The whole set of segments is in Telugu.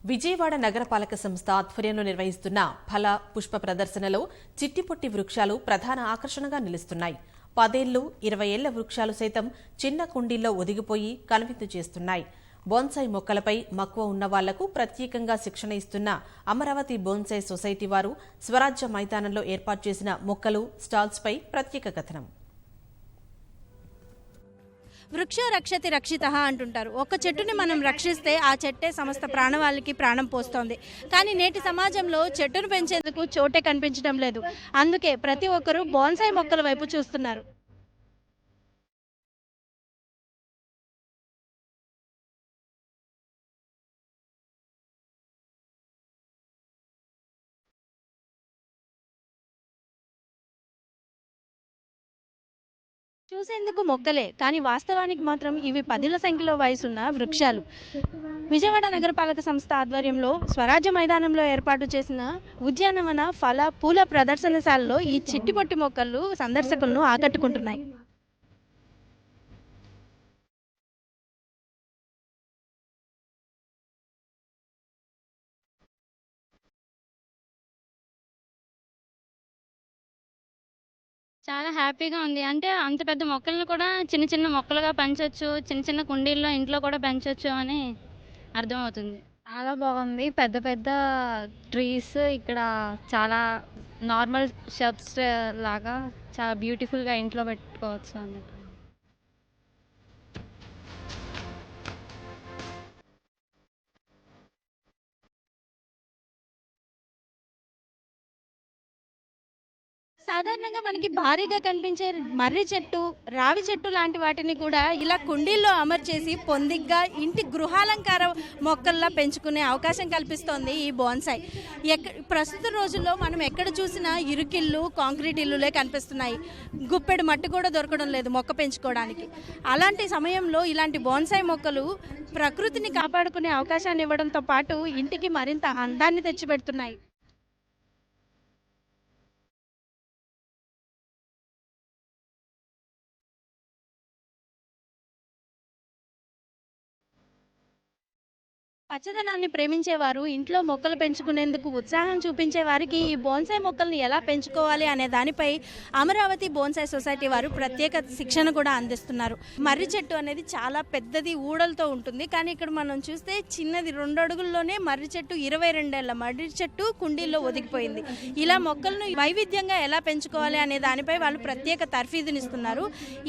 విజయవాడ నగరపాలక సంస్థ ఆధ్వర్యంలో నిర్వహిస్తున్న ఫల పుష్ప ప్రదర్శనలో చిట్టిపొట్టి వృక్షాలు ప్రధాన ఆకర్షణగా నిలుస్తున్నాయి. 10 ఏళ్లు 20 ఏళ్ల వృక్షాలు సైతం చిన్న కుండీల్లో ఒదిగిపోయి కనువిందు చేస్తున్నాయి. బోన్సాయి మొక్కలపై మక్కువ ఉన్న వాళ్లకు ప్రత్యేకంగా శిక్షణ ఇస్తున్న అమరావతి బోన్సాయి సొసైటీ వారు స్వరాజ్య మైదానంలో ఏర్పాటు చేసిన మొక్కలు స్టాల్స్పై ప్రత్యేక కథనం. వృక్షో రక్షతి రక్షితః అంటుంటారు. ఒక చెట్టుని మనం రక్షిస్తే ఆ చెట్టే సమస్త ప్రాణవాళ్ళకి ప్రాణం పోస్తోంది. కానీ నేటి సమాజంలో చెట్టును పెంచేందుకు చోటే కనిపించడం లేదు. అందుకే ప్రతి ఒక్కరూ బోన్సాయి మొక్కల వైపు చూస్తున్నారు. చూసేందుకు మొక్కలే, కానీ వాస్తవానికి మాత్రం ఇవి 10ల సంఖ్యలో వయసున్న వృక్షాలు. విజయవాడ నగరపాలక సంస్థ ఆధ్వర్యంలో స్వరాజ్య మైదానంలో ఏర్పాటు చేసిన ఉద్యానవన ఫల పూల ప్రదర్శనశాలలో ఈ చిట్టిపొట్టి మొక్కలు సందర్శకులను ఆకట్టుకుంటున్నాయి. చాలా హ్యాపీగా ఉంది. అంటే అంత పెద్ద మొక్కలను కూడా చిన్న చిన్న మొక్కలుగా పెంచొచ్చు. చిన్న చిన్న కుండీల్లో ఇంట్లో కూడా పెంచొచ్చు అని అర్థమవుతుంది. చాలా బాగుంది. పెద్ద పెద్ద ట్రీస్ ఇక్కడ చాలా నార్మల్ షర్బ్స్ లాగా చాలా బ్యూటిఫుల్‌గా ఇంట్లో పెట్టుకోవచ్చు అన్నట్టు. సాధారణంగా మనకి భారీగా కనిపించే మర్రి చెట్టు, రావి చెట్టు లాంటి వాటిని కూడా ఇలా కుండీల్లో అమర్చేసి పొందిగ్గా ఇంటి గృహాలంకార మొక్కల్లా పెంచుకునే అవకాశం కల్పిస్తోంది ఈ బోన్సాయి. ప్రస్తుత రోజుల్లో మనం ఎక్కడ చూసినా ఇరుకిళ్ళు, కాంక్రీట్ ఇల్లులే కనిపిస్తున్నాయి. గుప్పెడు మట్టి కూడా దొరకడం లేదు మొక్క పెంచుకోవడానికి. అలాంటి సమయంలో ఇలాంటి బోన్సాయి మొక్కలు ప్రకృతిని కాపాడుకునే అవకాశాన్ని ఇవ్వడంతో పాటు ఇంటికి మరింత అందాన్ని తెచ్చిపెడుతున్నాయి. పచ్చదనాన్ని ప్రేమించేవారు ఇంట్లో మొక్కలు పెంచుకునేందుకు ఉత్సాహం చూపించే వారికి ఈ బోన్సాయి మొక్కల్ని ఎలా పెంచుకోవాలి అనే దానిపై అమరావతి బోన్సాయి సొసైటీ వారు ప్రత్యేక శిక్షణ కూడా అందిస్తున్నారు. మర్రి చెట్టు అనేది చాలా పెద్దది, ఊడలతో ఉంటుంది. కానీ ఇక్కడ మనం చూస్తే చిన్నది 2 అడుగుల్లోనే మర్రి చెట్టు, 22 ఏళ్ల మర్రి చెట్టు కుండీల్లో ఒదిగిపోయింది. ఇలా మొక్కలను వైవిధ్యంగా ఎలా పెంచుకోవాలి అనే దానిపై వాళ్ళు ప్రత్యేక తర్ఫీదునిస్తున్నారు.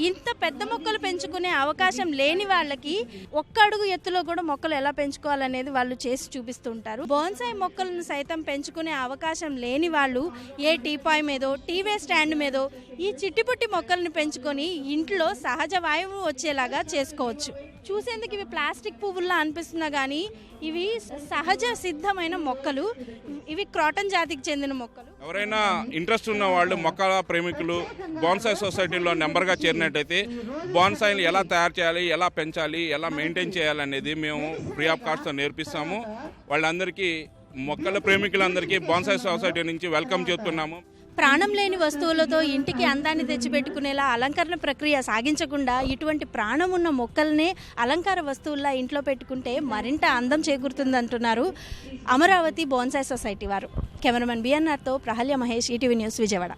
ఇంత పెద్ద మొక్కలు పెంచుకునే అవకాశం లేని వాళ్ళకి 1 అడుగు ఎత్తులో కూడా మొక్కలు ఎలా పెంచుకోవాలి అనేది వాళ్ళు చేసి చూపిస్తుంటారు. బోన్సాయి మొక్కలను సైతం పెంచుకునే అవకాశం లేని వాళ్ళు ఏ టీపాయ్ మీదో, టీవీ స్టాండ్ మీదో ఈ చిట్టిపుట్టి మొక్కలను పెంచుకొని ఇంట్లో సహజ వాయువు వచ్చేలాగా చేసుకోవచ్చు. చూసేందుకు ఇవి ప్లాస్టిక్ పువ్వుల్లా అనిపిస్తున్నా కానీ ఇవి సహజ సిద్ధమైన మొక్కలు. ఇవి క్రాటన్ జాతికి చెందిన మొక్కలు. ఎవరైనా ఇంట్రెస్ట్ ఉన్న వాళ్ళు, మొక్కల ప్రేమికులు బోన్సాయి సొసైటీలో నెంబర్గా చేరినట్టయితే బోన్సాయిని ఎలా తయారు చేయాలి, ఎలా పెంచాలి, ఎలా మెయింటైన్ చేయాలి అనేది మేము ఫ్రీ ఆఫ్ కాస్ట్తో నేర్పిస్తాము. వాళ్ళందరికీ, మొక్కల ప్రేమికులందరికీ బోన్సాయి సొసైటీ నుంచి వెల్కమ్ చెప్తున్నాము. ప్రాణం లేని వస్తువులతో ఇంటికి అందాన్ని తెచ్చిపెట్టుకునేలా అలంకరణ ప్రక్రియ సాగించకుండా ఇటువంటి ప్రాణం ఉన్న మొక్కల్నే అలంకార వస్తువుల్లా ఇంట్లో పెట్టుకుంటే మరింత అందం చేకూరుతుందంటున్నారు అమరావతి బోన్సాయి సొసైటీ వారు. కెమెరామెన్ బిఎన్ఆర్తో ప్రహల్య మహేష్, ఈటీవీ న్యూస్, విజయవాడ.